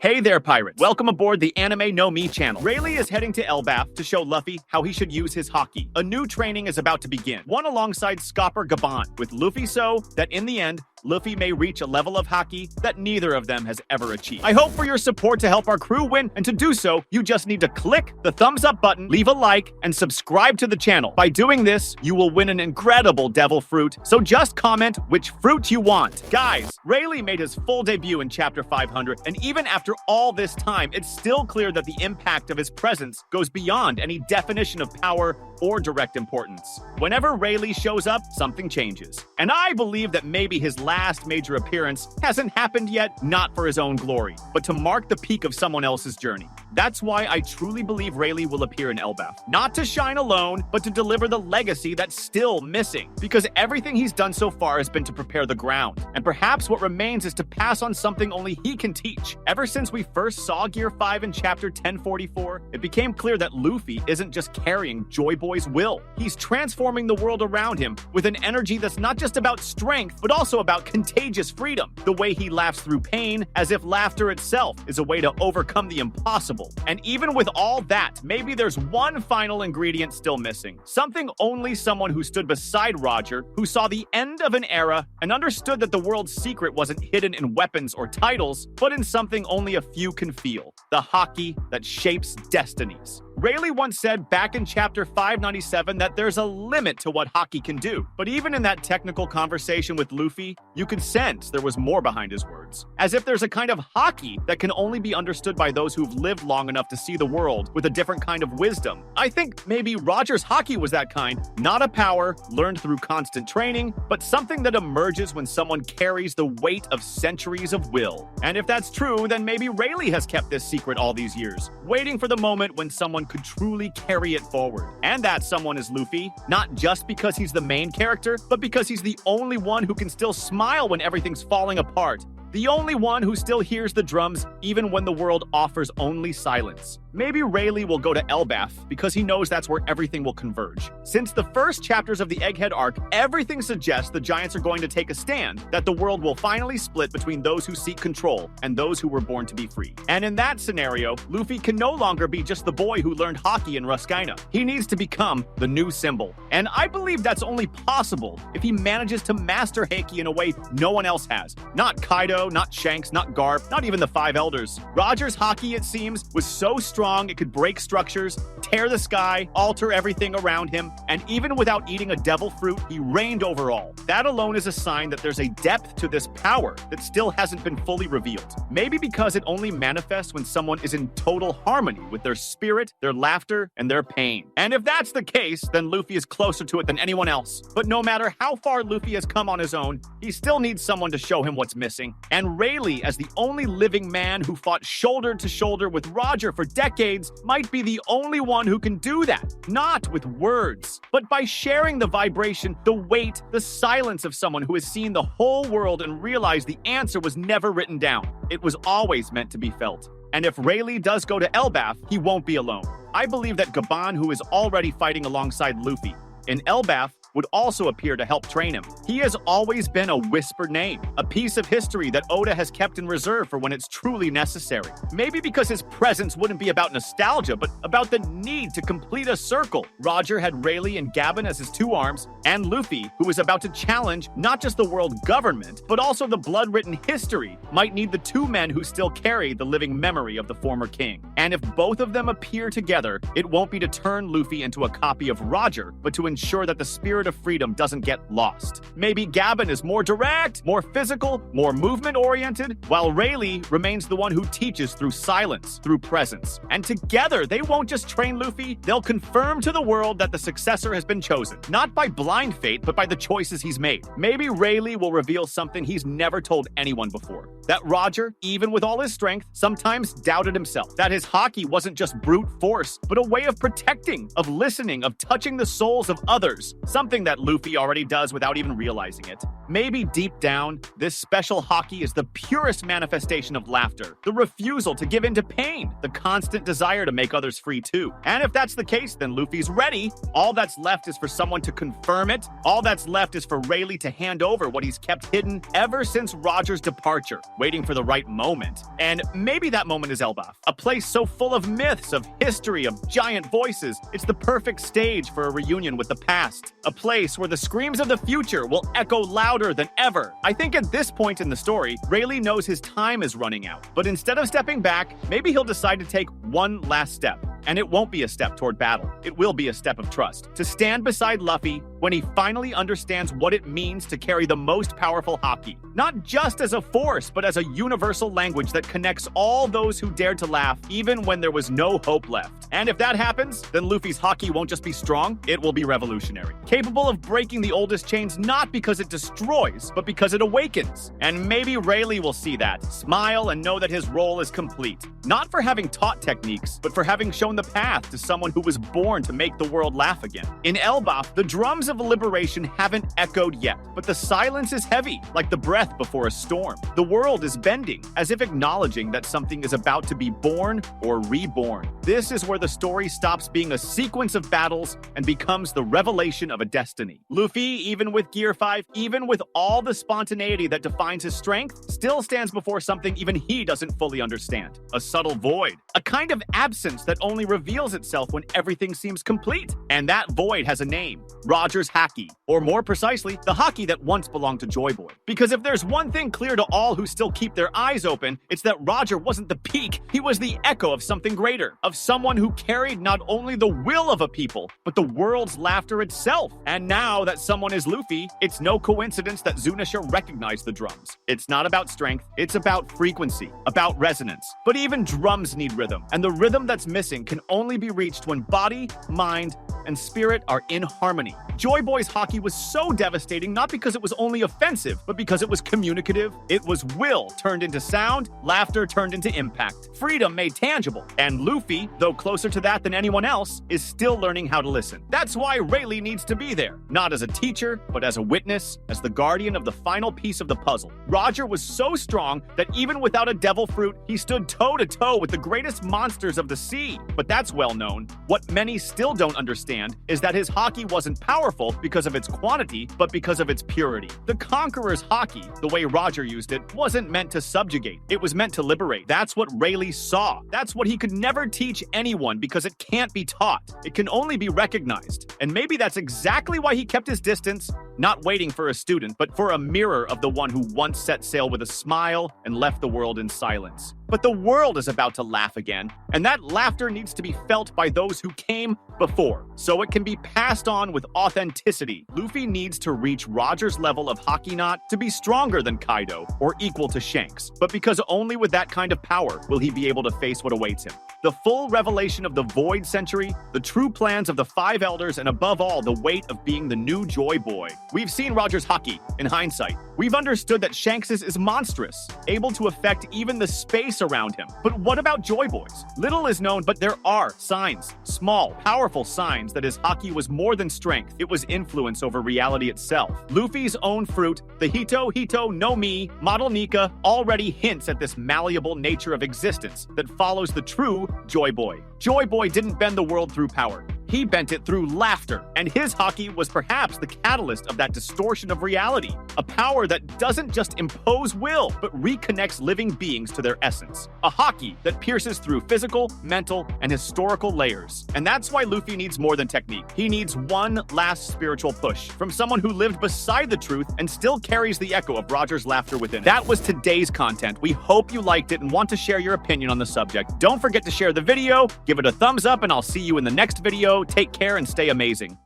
Hey there, pirates. Welcome aboard the Anime No Me channel. Rayleigh is heading to Elbaf to show Luffy how he should use his Haki. A new training is about to begin, one alongside Scopper Gaban, with Luffy so that in the end, Luffy may reach a level of Haki that neither of them has ever achieved. I hope for your support to help our crew win, and to do so, you just need to click the thumbs up button, leave a like, and subscribe to the channel. By doing this, you will win an incredible devil fruit, so just comment which fruit you want. Guys, Rayleigh made his full debut in chapter 500, and even after all this time, it's still clear that the impact of his presence goes beyond any definition of power or direct importance. Whenever Rayleigh shows up, something changes. And I believe that maybe his last major appearance hasn't happened yet, not for his own glory, but to mark the peak of someone else's journey. That's why I truly believe Rayleigh will appear in Elbaf. Not to shine alone, but to deliver the legacy that's still missing. Because everything he's done so far has been to prepare the ground. And perhaps what remains is to pass on something only he can teach. Ever since we first saw Gear 5 in chapter 1044, it became clear that Luffy isn't just carrying Joy Boy's will. He's transforming the world around him with an energy that's not just about strength, but also about contagious freedom. The way he laughs through pain, as if laughter itself is a way to overcome the impossible. And even with all that, maybe there's one final ingredient still missing. Something only someone who stood beside Roger, who saw the end of an era, and understood that the world's secret wasn't hidden in weapons or titles, but in something only a few can feel. The Haki that shapes destinies. Rayleigh once said back in chapter 597 that there's a limit to what Haki can do. But even in that technical conversation with Luffy, you could sense there was more behind his words. As if there's a kind of Haki that can only be understood by those who've lived long enough to see the world with a different kind of wisdom. I think maybe Roger's Haki was that kind, not a power learned through constant training, but something that emerges when someone carries the weight of centuries of will. And if that's true, then maybe Rayleigh has kept this secret all these years, waiting for the moment when someone could truly carry it forward. And that someone is Luffy, not just because he's the main character, but because he's the only one who can still smile when everything's falling apart. The only one who still hears the drums even when the world offers only silence. Maybe Rayleigh will go to Elbaf because he knows that's where everything will converge. Since the first chapters of the Egghead arc, everything suggests the Giants are going to take a stand, that the world will finally split between those who seek control and those who were born to be free. And in that scenario, Luffy can no longer be just the boy who learned Haki in Ruscaina. He needs to become the new symbol. And I believe that's only possible if he manages to master Haki in a way no one else has. Not Kaido, not Shanks, not Garp, not even the Five Elders. Roger's Haki, it seems, was so strong it could break structures, tear the sky, alter everything around him, and even without eating a devil fruit, he reigned over all. That alone is a sign that there's a depth to this power that still hasn't been fully revealed. Maybe because it only manifests when someone is in total harmony with their spirit, their laughter, and their pain. And if that's the case, then Luffy is closer to it than anyone else. But no matter how far Luffy has come on his own, he still needs someone to show him what's missing. And Rayleigh, as the only living man who fought shoulder to shoulder with Roger for decades, might be the only one who can do that. Not with words, but by sharing the vibration, the weight, the silence of someone who has seen the whole world and realized the answer was never written down. It was always meant to be felt. And if Rayleigh does go to Elbaf, he won't be alone. I believe that Gaban, who is already fighting alongside Luffy in Elbaf, would also appear to help train him. He has always been a whispered name, a piece of history that Oda has kept in reserve for when it's truly necessary. Maybe because his presence wouldn't be about nostalgia, but about the need to complete a circle. Roger had Rayleigh and Gaban as his two arms, and Luffy, who is about to challenge not just the world government, but also the blood-written history, might need the two men who still carry the living memory of the former king. And if both of them appear together, it won't be to turn Luffy into a copy of Roger, but to ensure that the spirit of freedom doesn't get lost. Maybe Gaban is more direct, more physical, more movement-oriented, while Rayleigh remains the one who teaches through silence, through presence. And together, they won't just train Luffy, they'll confirm to the world that the successor has been chosen, not by blind fate, but by the choices he's made. Maybe Rayleigh will reveal something he's never told anyone before. That Roger, even with all his strength, sometimes doubted himself. That his Haki wasn't just brute force, but a way of protecting, of listening, of touching the souls of others. Something something that Luffy already does without even realizing it. Maybe deep down, this special Haki is the purest manifestation of laughter, the refusal to give in to pain, the constant desire to make others free too. And if that's the case, then Luffy's ready. All that's left is for someone to confirm it. All that's left is for Rayleigh to hand over what he's kept hidden ever since Roger's departure, waiting for the right moment. And maybe that moment is Elbaf, a place so full of myths, of history, of giant voices. It's the perfect stage for a reunion with the past, a place where the screams of the future will echo louder than ever. I think at this point in the story, Rayleigh knows his time is running out, but instead of stepping back, maybe he'll decide to take one last step. And it won't be a step toward battle. It will be a step of trust. To stand beside Luffy when he finally understands what it means to carry the most powerful Haki. Not just as a force, but as a universal language that connects all those who dared to laugh, even when there was no hope left. And if that happens, then Luffy's Haki won't just be strong, it will be revolutionary. Capable of breaking the oldest chains not because it destroys, but because it awakens. And maybe Rayleigh will see that, smile, and know that his role is complete. Not for having taught techniques, but for having shown the path to someone who was born to make the world laugh again. In Elbaf, the drums of liberation haven't echoed yet, but the silence is heavy, like the breath before a storm. The world is bending, as if acknowledging that something is about to be born or reborn. This is where the story stops being a sequence of battles and becomes the revelation of a destiny. Luffy, even with Gear 5, even with all the spontaneity that defines his strength, still stands before something even he doesn't fully understand. A subtle void, a kind of absence that only reveals itself when everything seems complete. And that void has a name, Roger's Haki, or more precisely, the Haki that once belonged to Joy Boy. Because if there's one thing clear to all who still keep their eyes open, it's that Roger wasn't the peak, he was the echo of something greater, of someone who carried not only the will of a people, but the world's laughter itself. And now that someone is Luffy, it's no coincidence that Zunisha recognized the drums. It's not about strength, it's about frequency, about resonance. But even drums need rhythm, and the rhythm that's missing can only be reached when body, mind, and spirit are in harmony. Joy Boy's Haki was so devastating not because it was only offensive, but because it was communicative. It was will turned into sound, laughter turned into impact, freedom made tangible. And Luffy, though closer to that than anyone else, is still learning how to listen. That's why Rayleigh needs to be there, not as a teacher, but as a witness, as the guardian of the final piece of the puzzle. Roger was so strong that even without a devil fruit, he stood toe-to-toe with the greatest monsters of the sea. But that's well known. What many still don't understand is that his Haki wasn't powerful because of its quantity, but because of its purity. The Conqueror's Haki, the way Roger used it, wasn't meant to subjugate. It was meant to liberate. That's what Rayleigh saw. That's what he could never teach anyone because it can't be taught. It can only be recognized. And maybe that's exactly why he kept his distance, not waiting for a student, but for a mirror of the one who once set sail with a smile and left the world in silence. But the world is about to laugh again, and that laughter needs to be felt by those who came before, so it can be passed on with authenticity. Luffy needs to reach Roger's level of Haki Knot to be stronger than Kaido or equal to Shanks, but because only with that kind of power will he be able to face what awaits him. The full revelation of the Void Century, the true plans of the Five Elders, and above all, the weight of being the new Joy Boy. We've seen Roger's Haki in hindsight. We've understood that Shanks's is monstrous, able to affect even the space around him. But what about Joy Boy's? Little is known, but there are signs, small, powerful signs that his Haki was more than strength. It was influence over reality itself. Luffy's own fruit, the Hito no Mi, Model Nika, already hints at this malleable nature of existence that follows the true Joy Boy. Joy Boy didn't bend the world through power. He bent it through laughter, and his Haki was perhaps the catalyst of that distortion of reality. A power that doesn't just impose will, but reconnects living beings to their essence. A Haki that pierces through physical, mental, and historical layers. And that's why Luffy needs more than technique. He needs one last spiritual push from someone who lived beside the truth and still carries the echo of Roger's laughter within it. That was today's content. We hope you liked it and want to share your opinion on the subject. Don't forget to share the video, give it a thumbs up, and I'll see you in the next video. Take care and stay amazing.